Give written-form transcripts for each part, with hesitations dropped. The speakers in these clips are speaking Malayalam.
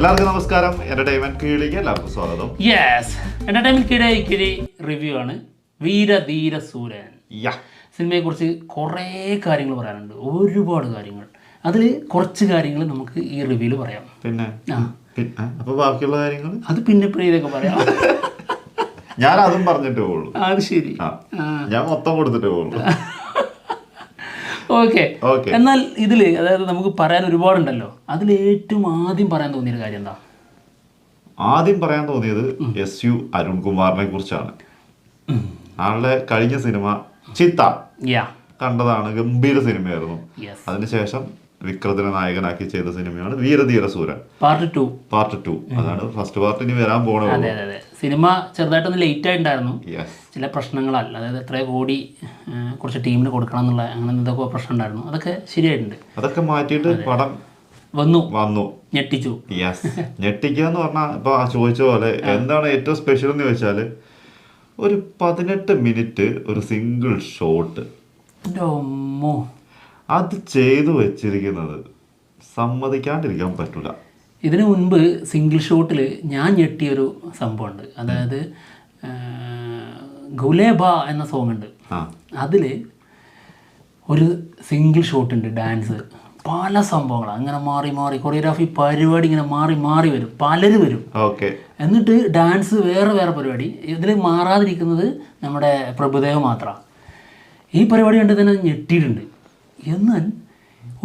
എല്ലാവർക്കും നമസ്കാരം. എന്റർടൈൻമെന്റ് കീഴിലേക്ക് എല്ലാവർക്കും സ്വാഗതം. യെസ്, എന്റർടൈൻമെന്റ് കിഴി റിവ്യൂ ആണ് വീരധീര സൂരൻ. സിനിമയെക്കുറിച്ച് കുറേ കാര്യങ്ങൾ പറയാനുണ്ട്, ഒരുപാട് കാര്യങ്ങൾ. അതിൽ കുറച്ച് കാര്യങ്ങൾ നമുക്ക് ഈ റിവ്യൂല് പറയാം. പിന്നെ അപ്പൊ ബാക്കിയുള്ള കാര്യങ്ങൾ അത് പിന്നെ ഇതൊക്കെ പറയാം. ഞാൻ അതും പറഞ്ഞിട്ടേ പോകുള്ളൂ. അത് ശരി, ഞാൻ മൊത്തം കൊടുത്തിട്ടേ പോകുള്ളൂ. ഓക്കെ. എന്നാൽ ഇതില് അതായത് നമുക്ക് പറയാൻ ഒരുപാടുണ്ടല്ലോ. അതിൽ ഏറ്റവും ആദ്യം പറയാൻ തോന്നിയൊരു കാര്യം എന്താ? ആദ്യം പറയാൻ തോന്നിയത് SU അരുൺകുമാറിനെ കുറിച്ചാണ്. ആളുടെ കഴിഞ്ഞ സിനിമ ചിത്ത കണ്ടതാണ്, ഗംഭീര സിനിമയായിരുന്നു. അതിനുശേഷം വിക്രത്തിനെ നായകനാക്കി ചെയ്ത സിനിമയാണ് വീരധീര സൂരൻ പാർട്ട് 2. അതാണ് ഫസ്റ്റ് പാർട്ട് ഇനി വരാൻ പോണത്. സിനിമ ചെറുതായിട്ടൊന്ന് ലേറ്റ് ആയിട്ടുണ്ടായിരുന്നു, ചില പ്രശ്നങ്ങളാൽ. അതായത് എത്ര കോടി കുറച്ച് ടീമിന് കൊടുക്കണം എന്നുള്ള അങ്ങനെ എന്തൊക്കെ പ്രശ്നം ഉണ്ടായിരുന്നു. അതൊക്കെ ശരിയായിട്ടുണ്ട്. അതൊക്കെ മാറ്റിയിട്ട് പടം വന്നു ഞെട്ടിച്ചു. ഞെട്ടിക്കുക എന്ന് പറഞ്ഞാൽ ഇപ്പൊ ചോദിച്ച പോലെ എന്താണ് ഏറ്റവും സ്പെഷ്യൽ എന്ന് ചോദിച്ചാല് ഒരു 18 മിനിറ്റ് ഒരു സിംഗിൾ ഷോട്ട് അത് ചെയ്തു വെച്ചിരിക്കുന്നത് സമ്മതിക്കാണ്ടിരിക്കാൻ പറ്റില്ല. ഇതിനു മുൻപ് സിംഗിൾ ഷോട്ടിൽ ഞാൻ ഞെട്ടിയൊരു സംഭവമുണ്ട്. അതായത് ഗുലേബ എന്ന സോങ് ഉണ്ട്, അതിൽ ഒരു സിംഗിൾ ഷോട്ട് ഉണ്ട്, ഡാൻസ്, പല സംഭവങ്ങളാണ് അങ്ങനെ മാറി മാറി, കൊറിയോഗ്രാഫി പരിപാടി ഇങ്ങനെ മാറി മാറി വരും, പലര് വരും. എന്നിട്ട് ഡാൻസ് വേറെ വേറെ പരിപാടി. ഇതിൽ മാറാതിരിക്കുന്നത് നമ്മുടെ പ്രഭുദേവ മാത്രമാണ്. ഈ പരിപാടി കണ്ട് തന്നെ ഞെട്ടിയിട്ടുണ്ട്. എന്നാൽ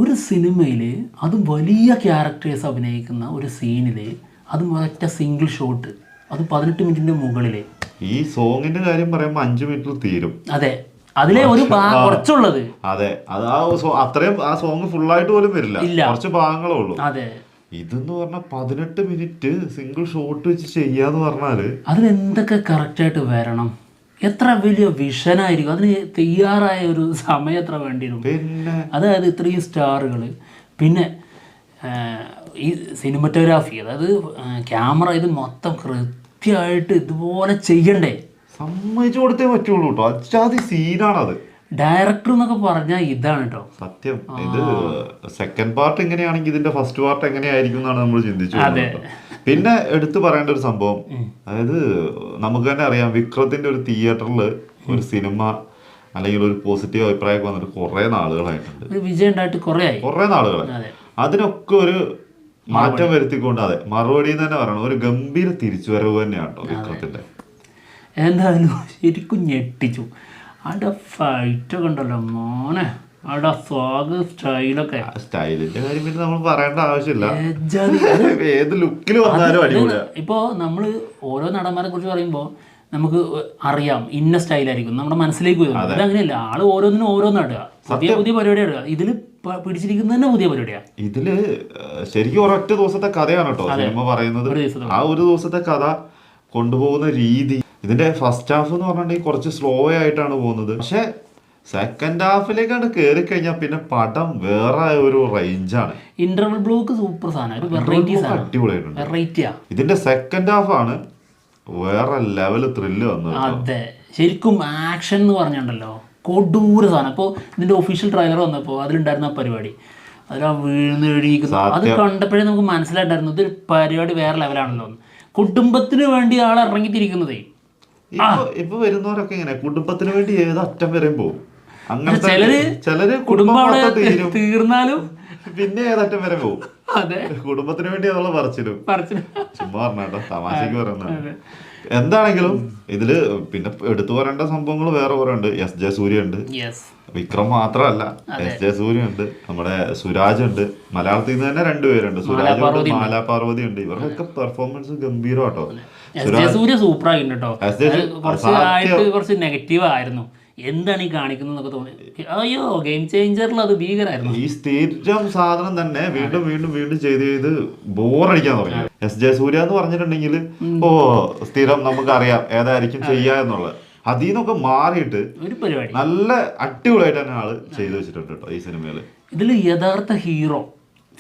ഒരു സിനിമയിൽ അതും വലിയ ക്യാരക്ടേഴ്സ് അഭിനയിക്കുന്ന ഒരു സീനിൽ അതും ഒറ്റ സിംഗിൾ ഷോട്ട്, അത് 18 മിനിറ്റിൻ്റെ മുകളിൽ. ഈ സോങ്ങിന്റെ കാര്യം പറയുമ്പോൾ 5 മിനിറ്റിൽ തീരും. അതെ, അതിലെ ഒരു കുറച്ചുള്ളത്. അതെ, അത് അത്രയും ആ സോങ് ഫുള്ളായിട്ട് പോലും വരില്ല, കുറച്ച് ഭാഗങ്ങളേ ഉള്ളൂ. അതെ, ഇതെന്ന് പറഞ്ഞാൽ 18 മിനിറ്റ് സിംഗിൾ ഷോട്ട് വെച്ച് ചെയ്യാന്ന് പറഞ്ഞാല് അതിലെന്തൊക്കെ കറക്റ്റായിട്ട് വരണം, എത്ര വലിയ വിഷനായിരിക്കും, അതിന് തയ്യാറായ ഒരു സമയം എത്ര വേണ്ടിയിരുന്നു. പിന്നെ അതായത് ഇത്രയും സ്റ്റാറുകൾ, പിന്നെ ഈ സിനിമറ്റോഗ്രാഫി, അതായത് ക്യാമറ, ഇത് മൊത്തം കൃത്യമായിട്ട് ഇതുപോലെ ചെയ്യണ്ടേ, സമ്മതിച്ചു കൊടുത്തേ പറ്റുള്ളൂ കേട്ടോ. അച്ചാതി സീനാണത്. ഡയറക്ടർ എന്നൊക്കെ പറഞ്ഞാൽ ഇതാണ് കേട്ടോ സത്യം. ഇത് സെക്കൻഡ് പാർട്ട് എങ്ങനെയാണെങ്കിൽ ഇതിന്റെ ഫസ്റ്റ് പാർട്ട് എങ്ങനെയായിരിക്കും എന്നാണ് നമ്മൾ ചിന്തിച്ചു. പിന്നെ എടുത്തു പറയേണ്ട ഒരു സംഭവം, അതായത് നമുക്ക് തന്നെ അറിയാം, വിക്രത്തിന്റെ ഒരു തിയേറ്ററിൽ ഒരു സിനിമ അല്ലെങ്കിൽ ഒരു പോസിറ്റീവ് അഭിപ്രായമൊക്കെ വന്നിട്ട് കുറെ നാളുകളായിട്ടുണ്ട്, വിജയം ഉണ്ടായിട്ട് കുറെ നാളുകളായി. അതിനൊക്കെ ഒരു മാറ്റം വരുത്തിക്കൊണ്ട്, അതെ, മറുപടി തന്നെ പറയണം, ഒരു ഗംഭീര തിരിച്ചുവരവ് തന്നെയാണ് കേട്ടോ വിക്രത്തിന്റെ. എന്തായാലും ശരിക്കും ഞെട്ടിച്ചു. അവിടെ ഫൈറ്റൊക്കെ ഉണ്ടല്ലോ മോനെ, അവിടെ സ്വാഗ് സ്റ്റൈലൊക്കെ. സ്റ്റൈലിന്റെ കാര്യം പിന്നെ നമ്മൾ പറയേണ്ട ആവശ്യമില്ല, ഏത് ലുക്കിൽ വന്നാലും അടിപൊളിയാ. ഇപ്പോൾ നമ്മൾ ഓരോ നടന്മാരെ കുറിച്ച് പറയുമ്പോൾ നമുക്ക് അറിയാം ഇന്ന സ്റ്റൈലായിരിക്കും നമ്മുടെ മനസ്സിലേക്ക് വരും. അത് അങ്ങനെയല്ല, ആള് ഓരോന്നിനും ഓരോന്നിടുക, പുതിയ പുതിയ പരിപാടി ഇടുക. ഇതിൽ പിടിച്ചിരിക്കുന്ന തന്നെ പുതിയ പരിപാടിയാണ്. ഇതില് ശരിക്കും ഒരൊറ്റ ദിവസത്തെ കഥയാണ് കേട്ടോ സിനിമ പറയുന്നത്. ആ ഒരു ദിവസത്തെ കഥ കൊണ്ടുപോകുന്ന രീതി, ഇതിന്റെ ഫസ്റ്റ് ഹാഫ് എന്ന് പറഞ്ഞിട്ടുണ്ടെങ്കിൽ കുറച്ച് സ്ലോ ആയിട്ടാണ് പോകുന്നത്. പക്ഷെ സെക്കൻഡ് ഹാഫിലേക്കാണ് കയറി കഴിഞ്ഞാൽ പിന്നെ പടം വേറെ ഒരു റേഞ്ചാണ്. ഇന്റർവൽ ബ്ലോക്ക് സൂപ്പർ സാധനം, അടിപൊളിയായിട്ടുണ്ട്. ഇതിന്റെ സെക്കൻഡ് ഹാഫ് ആണ് വേറെ ലെവല് ത്രില്ല് വന്നത്. അതെ, ശരിക്കും ആക്ഷൻ എന്ന് പറഞ്ഞിട്ടുണ്ടല്ലോ, കൊടൂര സാധനം. ഇപ്പോൾ ഇതിന്റെ ഒഫീഷ്യൽ ട്രെയിലർ വന്നപ്പോൾ അതിലുണ്ടായിരുന്ന പരിപാടി, അതിലാ വീഴ്ന്ന് എഴുതിയിരിക്കുന്നു, അത് കണ്ടപ്പോഴേ നമുക്ക് മനസ്സിലായിട്ടായിരുന്നു ഇത് പരിപാടി വേറെ ലെവലാണല്ലോ. കുടുംബത്തിന് വേണ്ടി ആൾ ഇറങ്ങിത്തിരിക്കുന്നതേ. ഇപ്പൊ വരുന്നവരൊക്കെ ഇങ്ങനെ കുടുംബത്തിന് വേണ്ടി ഏത് അറ്റം വരെയും പോകും. അങ്ങനെ ചിലര് കുടുംബം തീർന്നാലും പിന്നെ ഏതറ്റം വരെ പോകും. അതെ, കുടുംബത്തിന് വേണ്ടി എന്നുള്ള പറച്ചിലും ചുമ്മാ പറഞ്ഞോ, തമാശക്ക് പറയുന്നത്. എന്താണെങ്കിലും ഇതില് പിന്നെ എടുത്തു പറയേണ്ട സംഭവങ്ങൾ വേറെ കുറെ ഉണ്ട്. SJ സൂര്യ ഉണ്ട്, വിക്രം മാത്രമല്ല, SJ സൂര്യ ഉണ്ട്, നമ്മുടെ സുരാജ് ഉണ്ട്. മലയാളത്തിൽ നിന്ന് തന്നെ 2 പേരുണ്ട്, സുരാജ് ഉണ്ട്, മാലാ പാർവതി ഉണ്ട്. ഇവരുടെയൊക്കെ പെർഫോമൻസ് ഗംഭീരമാട്ടോ. സൂര്യ സൂപ്പർ ആയിട്ടോ. കുറച്ച് നെഗറ്റീവ് ആയിരുന്നു, എന്താണ് ഈ കാണിക്കുന്നതൊക്കെ തോന്നി. അയ്യോ, ഗെയിം ചേഞ്ചറിൽ അത് ഭീകരായിരുന്നു. ഈ സ്ഥിരം സാധനം തന്നെ വീണ്ടും വീണ്ടും വീണ്ടും ചെയ്ത് ബോറടിക്കാൻ തുടങ്ങി. SJ സൂര്യ എന്ന് പറഞ്ഞിട്ടുണ്ടെങ്കിൽ സ്ഥിരം നമുക്കറിയാം ഏതായിരിക്കും ചെയ്യാന്നുള്ളത്. അതിൽ നിന്നൊക്കെ മാറിയിട്ട് ഒരു പരിപാടി നല്ല അടിപൊളിയായിട്ട് തന്നെ ആള് ചെയ്തു വെച്ചിട്ടുണ്ട് കേട്ടോ ഈ സിനിമയില്. ഇതിൽ യഥാർത്ഥ ഹീറോ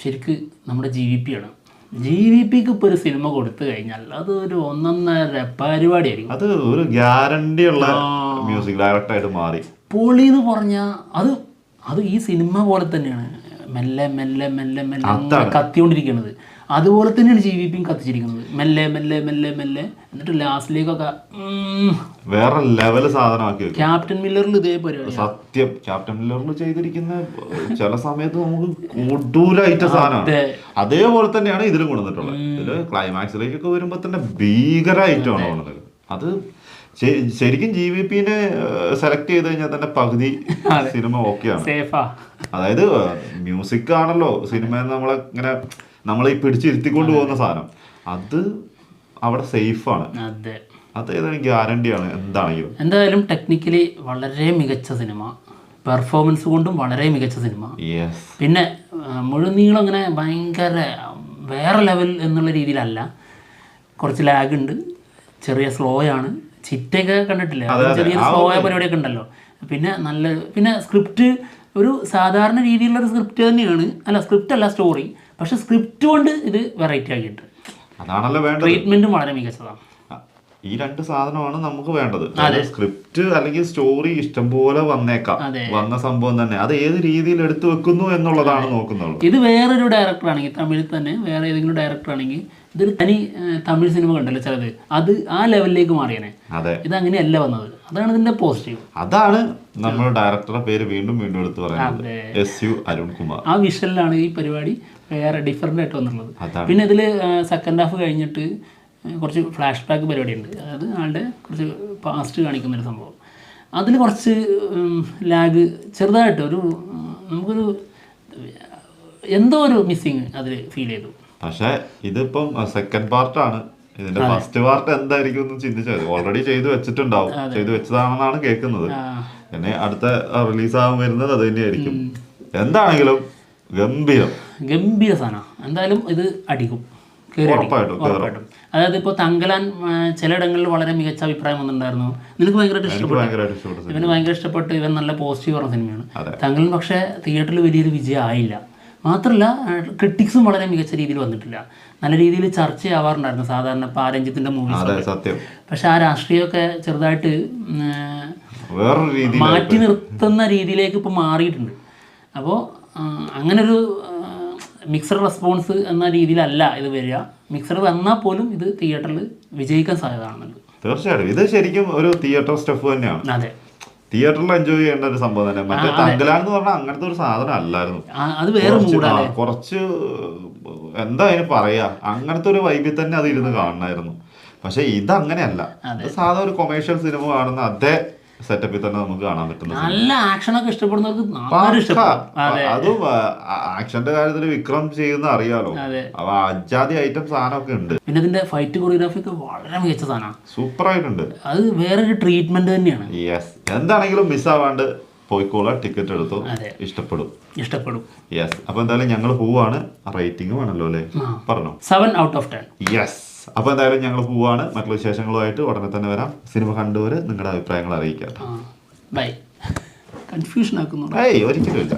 ശരിക്ക് നമ്മുടെ GVP ആണ്. GVPക്ക് ഇപ്പോൾ ഒരു സിനിമ കൊടുത്തു കഴിഞ്ഞാൽ അത് ഒരു 1.5 പരിപാടിയായിരിക്കും. അത് ഒരു ഗ്യാരണ്ടി ഉള്ള മ്യൂസിക് ഡയറക്ടറായിട്ട് മാറി. പൊളി എന്ന് പറഞ്ഞാൽ അത് ഈ സിനിമ പോലെ തന്നെയാണ്, മെല്ലെ മെല്ലെ മെല്ലെ മെല്ലെ കത്തിക്കൊണ്ടിരിക്കുന്നത്. അതുപോലെ തന്നെയാണ് GVP കത്തിച്ചിരിക്കുന്നത്. മെല്ലെ മെല്ലെ മെല്ലെ മെല്ലെ എന്നിട്ട് ലാസ്റ്റിലേക്കൊക്കെ വേറെ ലെവല് സാധനമാക്കി. ക്യാപ്റ്റൻ മില്ലറിൽ ഇതേ പരിപാടി. സത്യം, ക്യാപ്റ്റൻ മില്ലറിൽ ചെയ്തിരിക്കുന്ന ചില സമയത്ത് നമുക്ക് കൊടൂരായിട്ട സാധനമാണ്. അതേപോലെ തന്നെയാണ് ഇതിലും കൊണ്ടുവന്നിട്ടുള്ളത്. ഇതില് ക്ലൈമാക്സിലേക്കൊക്കെ വരുമ്പോ തന്നെ ഭീകരമായിട്ടാണ് കൊണ്ടുവന്നത്. അത് ശരിക്കും GVPനെ സെലക്ട് ചെയ്ത് കഴിഞ്ഞാൽ തന്നെ പകുതി സിനിമ ഓക്കെയാണ്. അതായത് മ്യൂസിക് ആണല്ലോ സിനിമ നമ്മളെ പിടിച്ചിരുത്തിക്കൊണ്ട് പോകുന്ന സാധനം. അത് അവിടെ സേഫാണ്. അത് ഏതായാലും ഗ്യാരണ്ടിയാണ് എന്താണെങ്കിലും. എന്തായാലും ടെക്നിക്കലി വളരെ മികച്ച സിനിമ, പെർഫോമൻസ് കൊണ്ടും വളരെ മികച്ച സിനിമ. പിന്നെ മുഴുനീളം അങ്ങനെ ഭയങ്കര വേറെ ലെവൽ എന്നുള്ള രീതിയിലല്ല. കുറച്ച് ലാഗ് ഉണ്ട്, ചെറിയ സ്ലോ ആണ്. ചിറ്റയൊക്കെ കണ്ടിട്ടില്ലേ, ചെറിയ സ്ലോ ആയ പരിപാടിയൊക്കെ ഉണ്ടല്ലോ. പിന്നെ സ്ക്രിപ്റ്റ് ഒരു സാധാരണ രീതിയിലുള്ളൊരു സ്ക്രിപ്റ്റ് തന്നെയാണ്. അല്ല, സ്ക്രിപ്റ്റ് അല്ല, സ്റ്റോറി. പക്ഷെ സ്ക്രിപ്റ്റ് കൊണ്ട് ഇത് വെറൈറ്റി ആക്കിയിട്ട് അതാണല്ലോ വേണ്ടത്. ട്രീറ്റ്മെന്റും വളരെ മികച്ചതാണ്. ഈ രണ്ട് സാധനമാണ് നമുക്ക് വേണ്ടത്. സ്ക്രിപ്റ്റ് അല്ലെങ്കിൽ സ്റ്റോറി ഇഷ്ടംപോലെ വന്ന സംഭവം തന്നെ അത് ഏത് രീതിയിൽ എടുത്തു വെക്കുന്നു എന്നുള്ളതാണ് നോക്കുന്നുള്ളൂ. ഇത് വേറൊരു ഡയറക്ടർ ആണെങ്കിൽ, തമിഴിൽ തന്നെ വേറെ ഏതെങ്കിലും ഡയറക്ടർ ആണെങ്കിൽ, ഇതൊരു തനി തമിഴ് സിനിമ കണ്ടല്ലോ ചിലത്, അത് ആ ലെവലിലേക്ക് മാറിയനെ. ഇത് അങ്ങനെയല്ല വന്നത്. അതാണ് ഇതിന്റെ പോസിറ്റീവ്. അതാണ് നമ്മുടെ ഡയറക്ടറുടെ പേര് വീണ്ടും വീണ്ടും എടുത്ത് പറയുന്നത്, SU അരുൺകുമാർ. ആ വിഷനിലാണ് ഈ പരിപാടി വേറെ ഡിഫറെന്റ് ആയിട്ട് വന്നിട്ടുള്ളത്. പിന്നെ ഇതിൽ സെക്കൻഡ് ഹാഫ് കഴിഞ്ഞിട്ട് കുറച്ച് ഫ്ലാഷ് ബാക്ക് പരിപാടിയുണ്ട്. അതായത് ആളുടെ കുറച്ച് പാസ്റ്റ് കാണിക്കുന്നൊരു സംഭവം. അതിൽ കുറച്ച് ലാഗ് ചെറുതായിട്ട് നമുക്കൊരു എന്തോ ഒരു മിസ്സിങ് അതിൽ ഫീൽ ചെയ്തു. പക്ഷേ ഇതിപ്പം സെക്കൻഡ് പാർട്ടാണ്. ഇതിന്റെ ഫസ്റ്റ് പാർട്ട് എന്തായിരിക്കും എന്ന് ചിന്തിച്ചത്. ഓൾറെഡി ചെയ്തു വെച്ചതാണെന്നാണ് കേൾക്കുന്നത്. പിന്നെ അടുത്ത റിലീസാകാൻ വരുന്നത് അത് തന്നെയായിരിക്കും. എന്താണെങ്കിലും ഗംഭീര സാധനം. എന്തായാലും ഇത് അടിക്കും, ഉറപ്പായിട്ടും. അതായത് ഇപ്പോൾ തങ്കലാൻ ചിലയിടങ്ങളിൽ വളരെ മികച്ച അഭിപ്രായം വന്നിട്ടുണ്ടായിരുന്നു. നിനക്ക് ഭയങ്കരമായിട്ട് ഇഷ്ടപ്പെട്ടു, ഇവന് ഭയങ്കര ഇഷ്ടപ്പെട്ട്, ഇവൻ നല്ല പോസിറ്റീവ് പറഞ്ഞ സിനിമയാണ്. തങ്കലൻ പക്ഷേ തിയേറ്ററിൽ വലിയൊരു വിജയം ആയില്ല. മാത്രമല്ല ക്രിട്ടിക്സും വളരെ മികച്ച രീതിയിൽ വന്നിട്ടില്ല. നല്ല രീതിയിൽ ചർച്ചയാവാറുണ്ടായിരുന്നു സാധാരണ ഇപ്പോൾ ആരഞ്ജിത്തിന്റെ മൂവീസ്. പക്ഷെ ആ രാഷ്ട്രീയമൊക്കെ ചെറുതായിട്ട് മാറ്റി നിർത്തുന്ന രീതിയിലേക്ക് ഇപ്പോൾ മാറിയിട്ടുണ്ട്. അപ്പോൾ അങ്ങനൊരു മിക്സഡ് റെസ്പോൺസ് എന്ന രീതിയിലല്ല ഇത് വരിക. മിക്സഡ് വന്നാൽ പോലും ഇത് തിയേറ്ററിൽ വിജയിക്കാൻ സാധ്യതയാണെന്നുണ്ട്. തീർച്ചയായിട്ടും ഇത് ശരിക്കും ഒരു തിയേറ്റർ സ്റ്റഫ് തന്നെയാണ്. അതെ, തിയേറ്ററിൽ എൻജോയ് ചെയ്യേണ്ട ഒരു സംഭവം തന്നെ. മറ്റേ തങ്കലാൻ എന്ന് പറഞ്ഞാൽ അങ്ങനത്തെ ഒരു സാധനം അല്ലായിരുന്നു. അത് വേറെ കുറച്ച് എന്താ അതിന് പറയാ, അങ്ങനത്തെ ഒരു വൈബിൽ തന്നെ അത് ഇരുന്ന് കാണണമായിരുന്നു. പക്ഷെ ഇത് അങ്ങനെയല്ല. സാധാ ഒരു കൊമേഴ്ഷ്യൽ സിനിമ കാണുന്ന അതേ സെറ്റപ്പിൽ തന്നെ നമുക്ക് കാണാൻ പറ്റുന്നത്. നല്ല ആക്ഷനൊക്കെ ഇഷ്ടപ്പെടുന്നവർക്ക് അതും ആക്ഷന്റെ കാര്യത്തിൽ വിക്രം ചെയ്യുന്ന അറിയാലോ. അപ്പൊ അജാതി ഐറ്റം സാധനമൊക്കെ ഉണ്ട്. പിന്നെ ഇതിന്റെ ഫൈറ്റ് കൊറിയോഗ്രാഫി ഒക്കെ വളരെ മികച്ച സാധനമാണ്, സൂപ്പർ ആയിട്ടുണ്ട്. അത് വേറൊരു ട്രീറ്റ്മെന്റ് തന്നെയാണ്. എന്താണെങ്കിലും മിസ്സാവാണ്ട് പോയിക്കോളാം, ടിക്കറ്റ് എടുത്തു, ഇഷ്ടപ്പെടും. യെസ്. അപ്പൊ എന്തായാലും ഞങ്ങൾ പോവാണ്. റേറ്റിംഗ് വേണല്ലോ അല്ലേ, പറഞ്ഞോ? 7 out of 10. യെസ്. അപ്പോൾ എന്തായാലും ഞങ്ങൾ പോവാണ്. മറ്റുള്ള വിശേഷങ്ങളുമായിട്ട് ഉടനെ തന്നെ വരാം. സിനിമ കണ്ടുവരെ നിങ്ങളുടെ അഭിപ്രായങ്ങൾ അറിയിക്കാം. ബൈ. കൺഫ്യൂഷൻ ആക്കുന്നു. ഒരിക്കലും ഇല്ല.